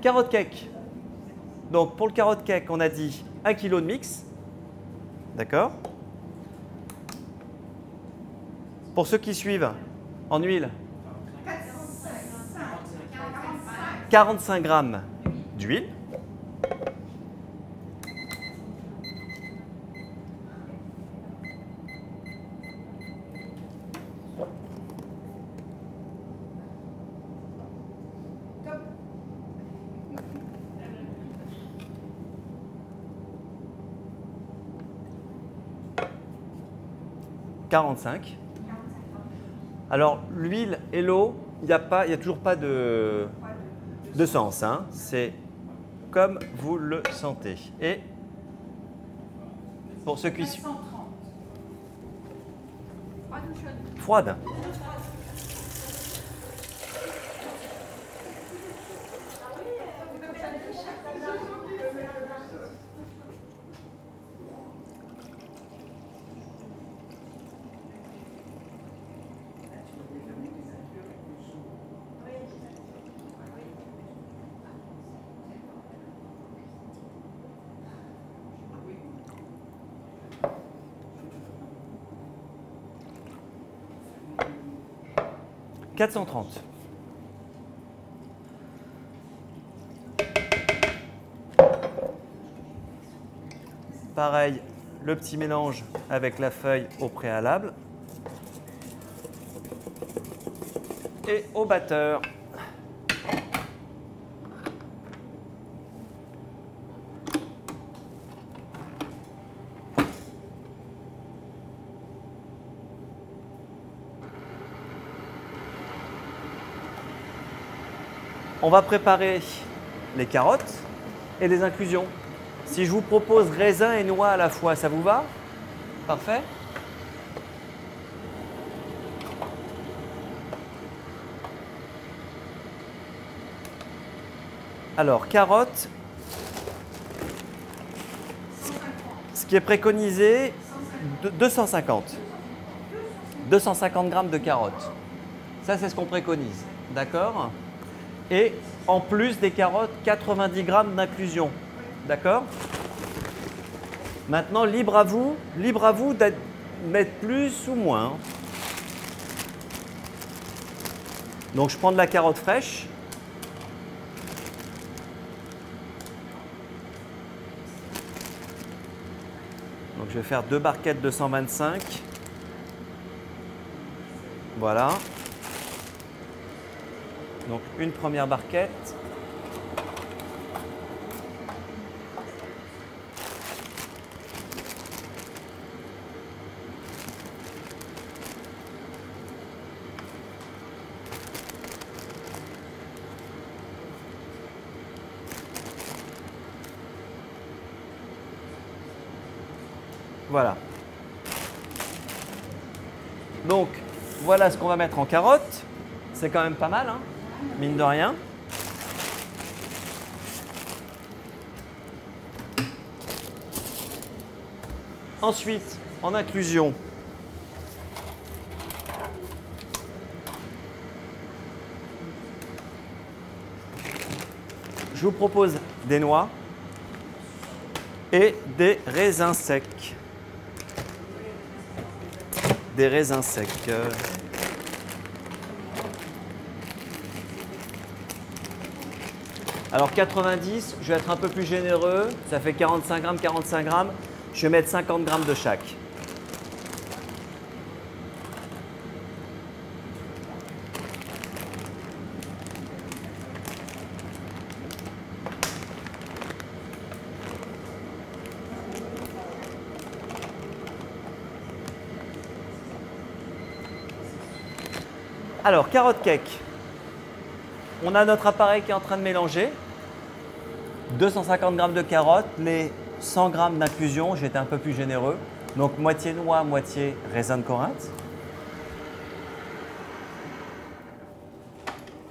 Carotte cake. Donc pour le carotte cake, on a dit 1 kg de mix. D'accord. Pour ceux qui suivent, en huile, 45 grammes d'huile. « 45. Alors, l'huile et l'eau, il n'y a toujours pas de sens. Hein. C'est comme vous le sentez. Et pour ceux qui suivent. Froide. « 430. » Pareil, le petit mélange avec la feuille au préalable. Et au batteur. On va préparer les carottes et les inclusions. Si je vous propose raisin et noix à la fois, ça vous va? Parfait. Alors, carottes, ce qui est préconisé, 250. 250 grammes de carottes. Ça, c'est ce qu'on préconise. D'accord? Et en plus des carottes, 90 grammes d'inclusion. D'accord? Maintenant, libre à vous de mettre plus ou moins. Donc, je prends de la carotte fraîche. Donc, je vais faire 2 barquettes de 125. Voilà. Donc, une première barquette. Voilà. Donc, voilà ce qu'on va mettre en carotte. C'est quand même pas mal, hein, mine de rien. Ensuite, en inclusion, je vous propose des noix et des raisins secs. Des raisins secs. Alors 90, je vais être un peu plus généreux. Ça fait 45 grammes, 45 grammes. Je vais mettre 50 grammes de chaque. Alors, carotte cake. On a notre appareil qui est en train de mélanger. 250 grammes de carottes, les 100 grammes d'inclusion, j'étais un peu plus généreux. Donc, moitié noix, moitié raisin de Corinthe.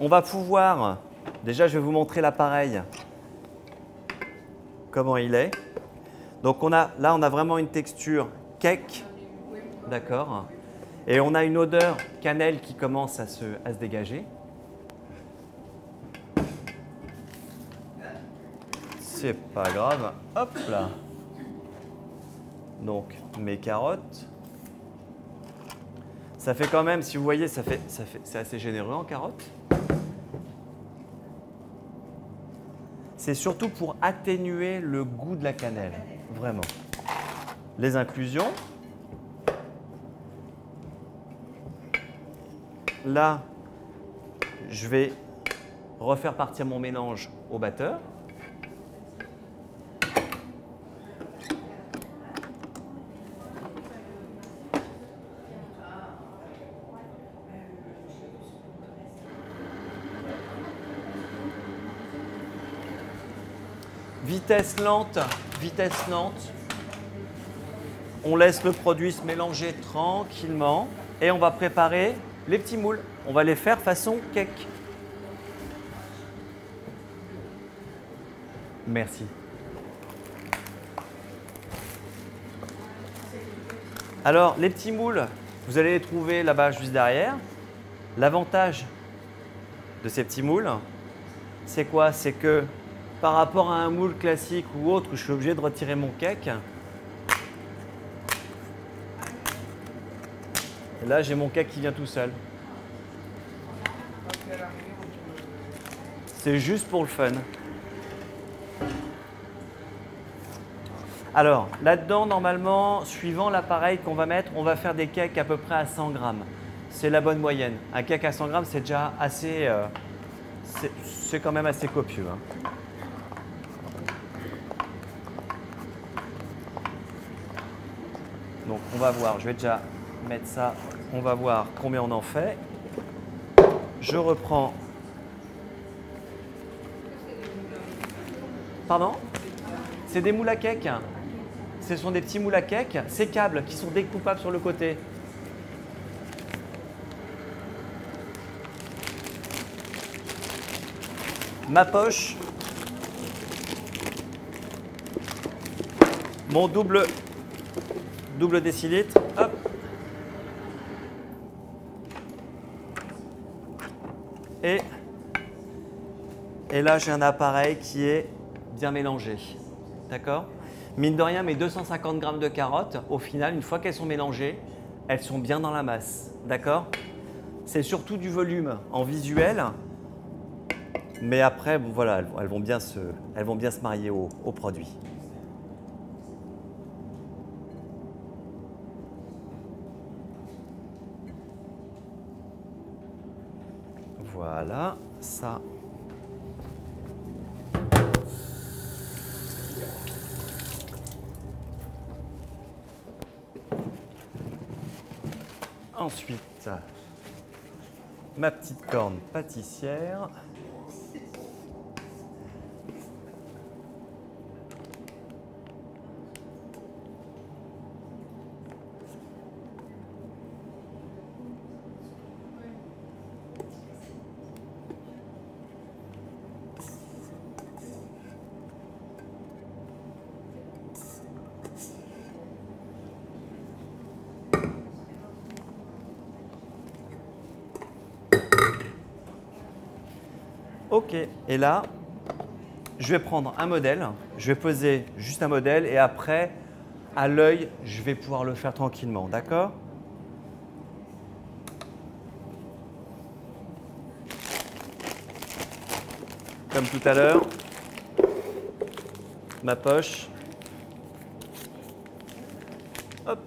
On va pouvoir, déjà je vais vous montrer l'appareil, comment il est. Donc, là, on a vraiment une texture cake, d'accord? Et on a une odeur cannelle qui commence à se dégager. c'est pas grave. Hop là. Donc, mes carottes. Ça fait quand même, si vous voyez, c'est assez généreux en carottes. C'est surtout pour atténuer le goût de la cannelle, vraiment. Les inclusions. Là, je vais refaire partir mon mélange au batteur. Vitesse lente, vitesse lente. On laisse le produit se mélanger tranquillement et on va préparer les petits moules. On va les faire façon cake. Merci. Alors, les petits moules, vous allez les trouver là-bas juste derrière. L'avantage de ces petits moules, c'est quoi? C'est que par rapport à un moule classique ou autre où je suis obligé de retirer mon cake, et là j'ai mon cake qui vient tout seul. C'est juste pour le fun. Alors là-dedans, normalement, suivant l'appareil qu'on va mettre, on va faire des cakes à peu près à 100 grammes. C'est la bonne moyenne. Un cake à 100 grammes, c'est déjà assez... c'est quand même assez copieux, hein. Donc on va voir, je vais déjà mettre ça, on va voir combien on en fait. Je reprends. Pardon? C'est des moules à cake. Ce sont des petits moules à cake sécables qui sont découpables sur le côté. Ma poche. Mon double décilitre, hop. Et là, j'ai un appareil qui est bien mélangé. D'accord? Mine de rien, mes 250 grammes de carottes, au final, une fois qu'elles sont mélangées, elles sont bien dans la masse. D'accord? C'est surtout du volume en visuel. Mais après, bon, voilà, elles vont bien se marier au produit. Voilà, ça. Ensuite, ma petite corne pâtissière. Ok, et là, je vais prendre un modèle, je vais peser juste un modèle et après, à l'œil, je vais pouvoir le faire tranquillement, d'accord? Comme tout à l'heure, ma poche. Hop.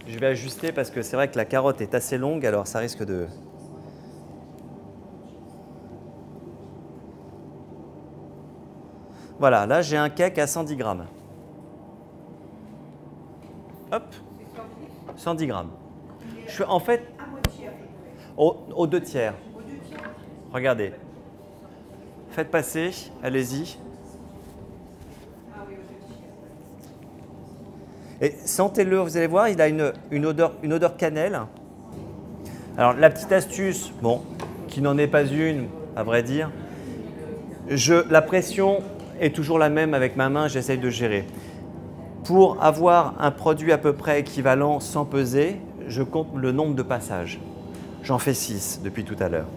Je vais ajuster parce que c'est vrai que la carotte est assez longue, alors ça risque de... Voilà, là j'ai un cake à 110 grammes. Hop, 110 grammes. Je suis en fait aux 2 tiers. Regardez. Faites passer, allez-y. Et sentez-le, vous allez voir, il a une odeur cannelle. Alors la petite astuce, bon, qui n'en est pas une, à vrai dire, la pression est toujours la même avec ma main, j'essaye de gérer. Pour avoir un produit à peu près équivalent sans peser, je compte le nombre de passages. J'en fais 6 depuis tout à l'heure.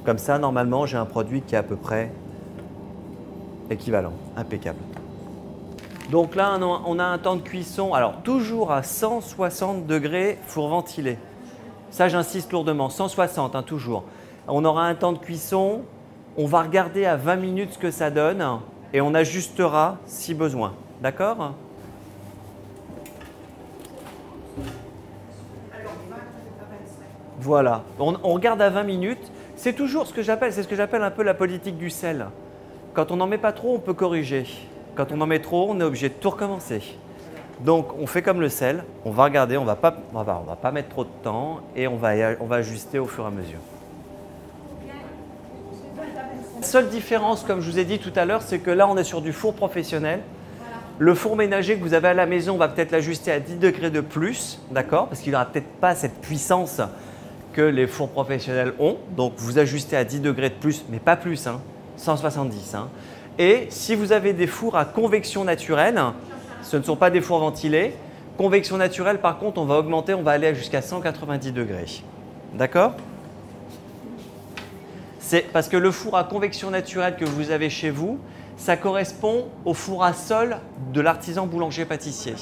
Comme ça, normalement, j'ai un produit qui est à peu près équivalent, impeccable. Donc là, on a un temps de cuisson, alors toujours à 160 degrés, four ventilé. Ça, j'insiste lourdement, 160, hein, toujours. On aura un temps de cuisson, on va regarder à 20 minutes ce que ça donne et on ajustera si besoin. D'accord ? Voilà, on regarde à 20 minutes. C'est toujours ce que j'appelle un peu la politique du sel. Quand on n'en met pas trop, on peut corriger. Quand on en met trop, on est obligé de tout recommencer. Donc, on fait comme le sel, on va regarder, on va pas mettre trop de temps et on va ajuster au fur et à mesure. La seule différence, comme je vous ai dit tout à l'heure, c'est que là, on est sur du four professionnel. Le four ménager que vous avez à la maison, on va peut-être l'ajuster à 10 degrés de plus, d'accord? Parce qu'il n'aura peut-être pas cette puissance que les fours professionnels ont. Donc, vous ajustez à 10 degrés de plus, mais pas plus, hein, 170. Hein. Et si vous avez des fours à convection naturelle, ce ne sont pas des fours ventilés. Convection naturelle, par contre, on va augmenter, on va aller jusqu'à 190 degrés. D'accord? C'est parce que le four à convection naturelle que vous avez chez vous, ça correspond au four à sol de l'artisan boulanger-pâtissier.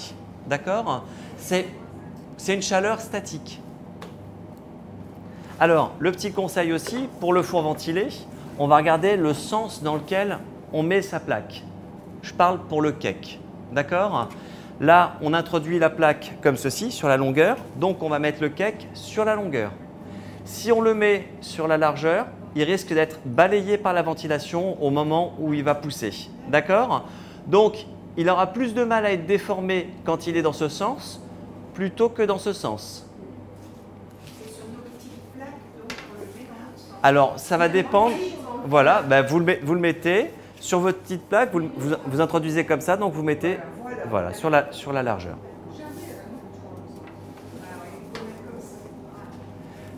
D'accord? C'est une chaleur statique. Alors, le petit conseil aussi, pour le four ventilé, on va regarder le sens dans lequel on met sa plaque. Je parle pour le cake. D'accord? Là, on introduit la plaque comme ceci, sur la longueur. Donc, on va mettre le cake sur la longueur. Si on le met sur la largeur, il risque d'être balayé par la ventilation au moment où il va pousser. D'accord? Donc, il aura plus de mal à être déformé quand il est dans ce sens plutôt que dans ce sens. Alors, ça va dépendre. Voilà, ben vous le mettez sur votre petite plaque, vous introduisez comme ça, donc vous mettez voilà, sur la largeur.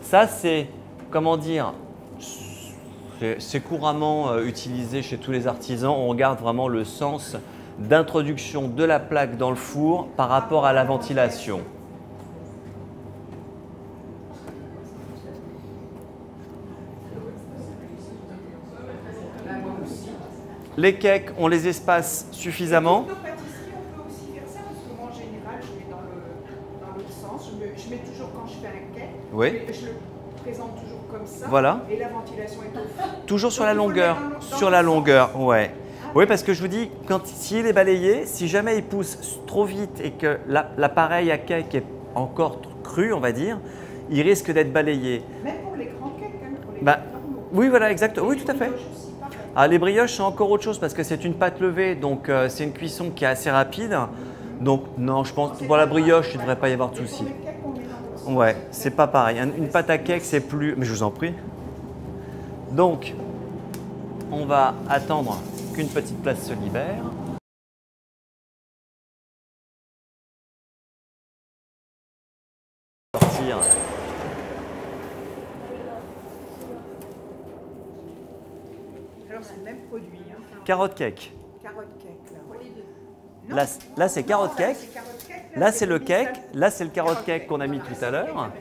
Ça, c'est, comment dire, c'est couramment utilisé chez tous les artisans. On regarde vraiment le sens d'introduction de la plaque dans le four par rapport à la ventilation. Les cakes, on les espace suffisamment. On peut aussi faire ça parce que moi en général je mets dans l'autre sens. Je mets toujours quand je fais un cake, Oui. je le présente toujours comme ça. Voilà. Et la ventilation est au fond. Toujours sur la longueur. Sur la longueur, ouais. Oui, parce que je vous dis, s'il est balayé, si jamais il pousse trop vite et que l'appareil à cake est encore cru, on va dire, il risque d'être balayé. Même pour les grands cakes, hein, pour les Bah, oui, voilà, exactement. Oui, tout à fait. pareil. Ah, les brioches, c'est encore autre chose parce que c'est une pâte levée, donc c'est une cuisson qui est assez rapide. Donc, non, je pense que pour la brioche, il ne devrait pas y avoir de souci. Ouais, c'est pas pareil. Une pâte à cake, c'est plus. Mais je vous en prie. Donc, on va attendre qu'une petite place se libère. Sortir. Alors c'est le même produit. Hein. Carotte cake. Carotte cake. Là c'est carotte cake. c'est carotte cake, Là, c'est le cake. Là, c'est le carotte cake qu'on a mis tout à l'heure.